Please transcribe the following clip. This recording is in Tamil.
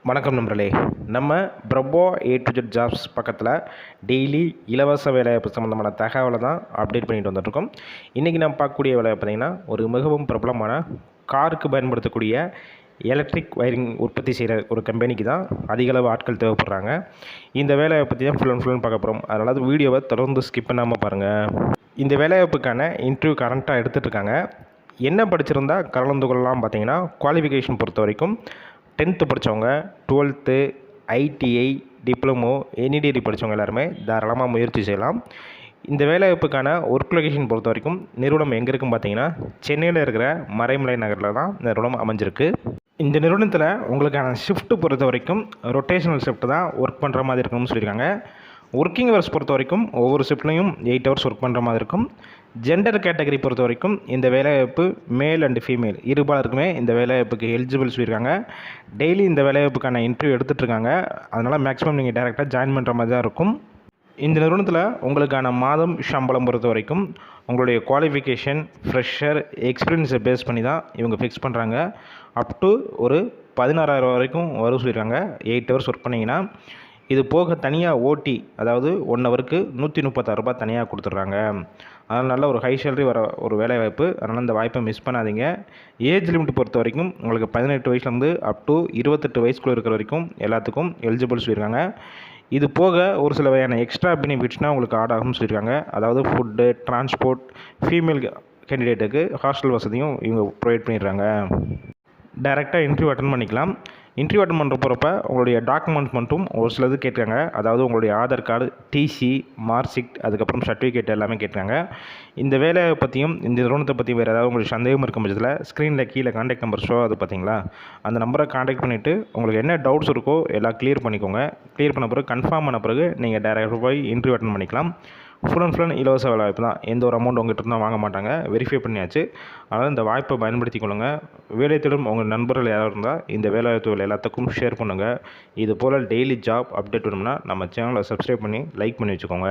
வணக்கம் நண்பர்களே. நம்ம பிரபோ A to Z ஜாப்ஸ் பக்கத்தில் டெய்லி இலவச வேலைவாய்ப்பு சம்மந்தமான தகவலை தான் அப்டேட் பண்ணிட்டு வந்துட்டுருக்கோம். இன்றைக்கி நம்ம பார்க்கக்கூடிய வேலை பார்த்திங்கன்னா ஒரு மிகவும் பிரபலமான காருக்கு பயன்படுத்தக்கூடிய எலக்ட்ரிக் வயரிங் உற்பத்தி செய்கிற ஒரு கம்பெனிக்கு தான் அதிகளவு ஆட்கள் தேவைப்படுறாங்க. இந்த வேலையை பற்றி தான் ஃபுல் அண்ட் பார்க்க போகிறோம். அதனால் வீடியோவை தொடர்ந்து ஸ்கிப் பண்ணாமல் பாருங்கள். இந்த வேலைவாய்ப்புக்கான இன்டர்வியூ கரண்ட்டாக எடுத்துகிட்ருக்காங்க. என்ன படிச்சிருந்தா கலந்து கொள்ளலாம் பார்த்தீங்கன்னா, குவாலிஃபிகேஷன் பொறுத்த வரைக்கும் 10th படித்தவங்க, 12th, ITI, diploma, any degree படித்தவங்க எல்லாருமே தாராளமாக முயற்சி செய்யலாம். இந்த வேலைவாய்ப்புக்கான ஒர்க் லொகேஷன் பொறுத்த வரைக்கும் நிறுவனம் எங்கே இருக்குன்னு பார்த்தீங்கன்னா, சென்னையில் இருக்கிற மறைமலை நகரில் தான் நிறுவனம் அமைஞ்சிருக்கு. இந்த நிறுவனத்தில் உங்களுக்கான ஷிஃப்ட்டு பொறுத்த வரைக்கும் ரொட்டேஷனல் ஷிஃப்ட் தான் ஒர்க் பண்ணுற மாதிரி இருக்கணும்னு சொல்லியிருக்காங்க. ஒர்க்கிங் ஹவர்ஸ் பொறுத்த வரைக்கும் ஒவ்வொரு ஷிஃப்ட்லையும் 8 ஹவர்ஸ் ஒர்க் பண்ணுற மாதிரி இருக்கும். ஜெண்டர் கேட்டகரி பொறுத்த வரைக்கும் இந்த வேலைவாய்ப்பு மேல் அண்ட் ஃபீமேல் இருபாலருக்குமே இந்த வேலைவாய்ப்புக்கு எலிஜிபிள் சொல்லியிருக்காங்க. டெய்லி இந்த வேலைவாய்ப்புக்கான இன்டர்வியூ எடுத்துகிட்ருக்காங்க. அதனால் மேக்ஸிமம் நீங்கள் டேரெக்டாக ஜாயின் பண்ணுற மாதிரி தான் இருக்கும். இந்த நிறுவனத்தில் உங்களுக்கான மாதம் சம்பளம் பொறுத்த வரைக்கும் உங்களுடைய குவாலிஃபிகேஷன், ஃப்ரெஷர், எக்ஸ்பீரியன்ஸை பேஸ் பண்ணி தான் இவங்க ஃபிக்ஸ் பண்ணுறாங்க. அப் டு ஒரு 16,000 வரைக்கும் வரும் சொல்லியிருக்காங்க. 8 ஹவர்ஸ் ஒர்க் பண்ணிங்கன்னா. இது போக தனியாக ஓடி, அதாவது 1 ஹவருக்கு ₹136 தனியாக கொடுத்துட்றாங்க. அதனால் நல்ல ஒரு ஹை சேலரி வர ஒரு வேலைவாய்ப்பு. அதனால் இந்த வாய்ப்பை மிஸ் பண்ணாதீங்க. ஏஜ் லிமிட் பொறுத்த வரைக்கும் உங்களுக்கு 18 வயசுலேருந்து அப் டு 28 வயசுக்குள்ளே இருக்கிற வரைக்கும் எல்லாத்துக்கும் எலிஜிபிள் சொல்லியிருக்காங்க. இது போக ஒரு சில வகையான எக்ஸ்ட்ரா பெனிஃபிட்ஸ்னால் உங்களுக்கு ஆட் ஆகும்னு சொல்லியிருக்காங்க. அதாவது ஃபுட்டு, டிரான்ஸ்போர்ட், ஃபீமேல் கேண்டிடேட்டுக்கு ஹாஸ்டல் வசதியும் இவங்க ப்ரொவைட் பண்ணிடுறாங்க. டைரெக்டாக இன்டர்வியூ அட்டன் பண்ணிக்கலாம். இன்டர்வியூ அட்டன் பண்ணுற போகிறப்ப உங்களுடைய டாக்குமெண்ட்ஸ் மட்டும் ஒரு சிலது கேட்குறாங்க. அதாவது உங்களுடைய Aadhaar card, TC, mark sheet, அதுக்கப்புறம் சர்டிஃபிகேட் எல்லாமே கேட்குறாங்க. இந்த வேலையை பற்றியும் இந்த நிறுவனத்தை பற்றி வேறு ஏதாவது உங்களுக்கு சந்தேகம் இருக்கும் பட்சத்தில் ஸ்க்ரீனில் கீழே கான்டாக்ட் நம்பர் ஷோ அது பார்த்தீங்களா, அந்த நம்பரை கான்டாக்ட் பண்ணிவிட்டு உங்களுக்கு என்ன டவுட்ஸ் இருக்கோ எல்லாம் கிளியர் பண்ணிக்கோங்க. கிளியர் பண்ண பிறகு கன்ஃபார்ம் பண்ண பிறகு நீங்கள் டேரெக்டாக போய் இன்டர்வியூ அட்டன் பண்ணிக்கலாம். ஃபுல் அண்ட் இலவச வேலைவாய்ப்பு தான். எந்த ஒரு அமௌண்ட் உங்கள்கிட்ட இருந்தால் வாங்க மாட்டாங்க. வெரிஃபை பண்ணியாச்சு. அதனால் இந்த வாய்ப்பை பயன்படுத்தி கொள்ளுங்கள். வேலை தேடும் உங்கள் நண்பர்கள் யாராவது இருந்தால் இந்த வேலைவாய்ப்புகள் எல்லாத்துக்கும் ஷேர் பண்ணுங்கள். இது போல் டெய்லி ஜாப் அப்டேட் வேணும்னா நம்ம சேனலை சப்ஸ்கிரைப் பண்ணி லைக் பண்ணி வச்சுக்கோங்க.